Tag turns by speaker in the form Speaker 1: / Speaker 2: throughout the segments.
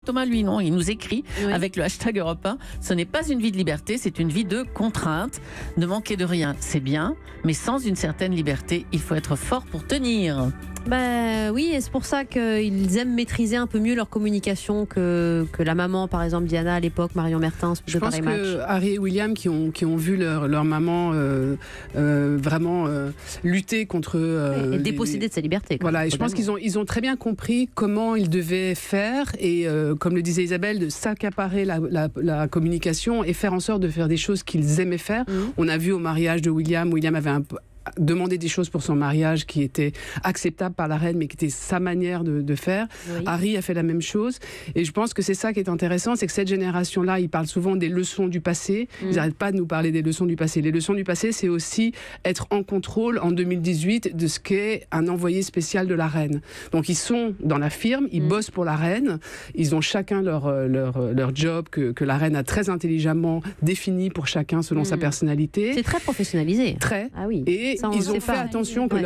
Speaker 1: Thomas, lui, non, il nous écrit avec le hashtag Europe 1. Ce n'est pas une vie de liberté, c'est une vie de contrainte. Ne manquer de rien, c'est bien, mais sans une certaine liberté, il faut être fort pour tenir.
Speaker 2: Bah oui, et c'est pour ça qu'ils aiment maîtriser un peu mieux leur communication que la maman, par exemple Diana à l'époque, Marion Mertens.
Speaker 3: Je pense que Harry et William qui ont vu leur maman vraiment lutter contre
Speaker 2: et déposséder de sa liberté.
Speaker 3: Voilà, et je pense qu'ils ont très bien compris comment ils devaient faire et comme le disait Isabelle, de s'accaparer la communication et faire en sorte de faire des choses qu'ils aimaient faire. On a vu au mariage de William avait demander des choses pour son mariage qui étaient acceptables par la reine, mais qui étaient sa manière de faire. Oui. Harry a fait la même chose. Et je pense que c'est ça qui est intéressant, c'est que cette génération-là, ils parlent souvent des leçons du passé. Ils n'arrêtent pas de nous parler des leçons du passé. Les leçons du passé, c'est aussi être en contrôle en 2018 de ce qu'est un envoyé spécial de la reine. Donc ils sont dans la firme, ils bossent pour la reine, ils ont chacun leur job que la reine a très intelligemment défini pour chacun selon sa personnalité.
Speaker 2: C'est très professionnalisé.
Speaker 3: Très.
Speaker 2: Ah oui.
Speaker 3: Et ils ont fait attention que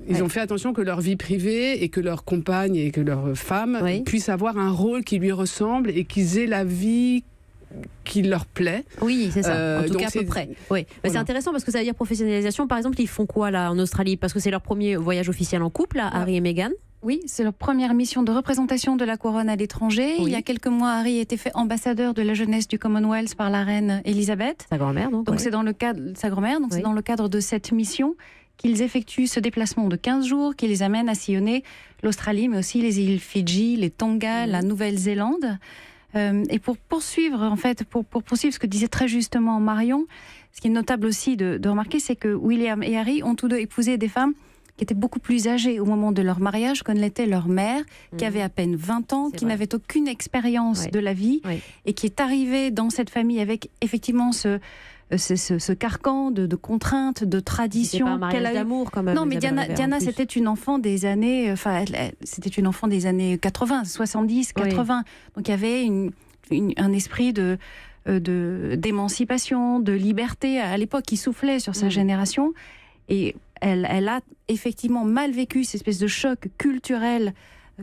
Speaker 3: ils ont fait attention que leur vie privée et que leur compagne et que leur femme puissent avoir un rôle qui lui ressemble et qu'ils aient la vie qui leur plaît.
Speaker 2: Oui, c'est ça. En tout cas, à peu près. Oui. Voilà. C'est intéressant parce que ça veut dire professionnalisation. Par exemple, ils font quoi là en Australie? Parce que c'est leur premier voyage officiel en couple, là, Harry et Meghan.
Speaker 4: Oui, c'est leur première mission de représentation de la couronne à l'étranger. Oui. Il y a quelques mois, Harry a été fait ambassadeur de la jeunesse du Commonwealth par la reine Elisabeth.
Speaker 2: Sa grand-mère, donc.
Speaker 4: C'est dans le cadre sa grand-mère. Donc c'est dans le cadre de cette mission qu'ils effectuent ce déplacement de 15 jours qui les amène à sillonner l'Australie, mais aussi les îles Fidji, les Tonga, la Nouvelle-Zélande. Et pour poursuivre ce que disait très justement Marion, ce qui est notable aussi de remarquer, c'est que William et Harry ont tous deux épousé des femmes qui étaient beaucoup plus âgées au moment de leur mariage que ne l'était leur mère, qui avait à peine 20 ans, qui n'avait aucune expérience de la vie, et qui est arrivée dans cette famille avec effectivement ce carcan de contraintes, de traditions
Speaker 2: qu'elle a d'amour quand même.
Speaker 4: Non, mais Diana c'était une enfant des années, c'était une enfant des années 80, 70, 80. Donc il y avait un esprit d'émancipation, de liberté à l'époque qui soufflait sur sa génération. Et elle a effectivement mal vécu cette espèce de choc culturel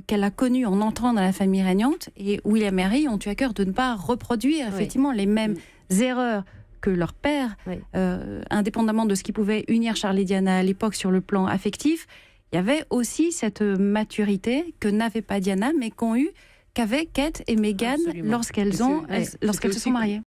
Speaker 4: qu'elle a connu en entrant dans la famille régnante. Et William et Harry ont eu à cœur de ne pas reproduire effectivement les mêmes erreurs que leur père, indépendamment de ce qui pouvait unir Charles et Diana à l'époque sur le plan affectif. Il y avait aussi cette maturité que n'avait pas Diana, mais qu'avaient Kate et Meghan lorsqu'elles se sont mariées.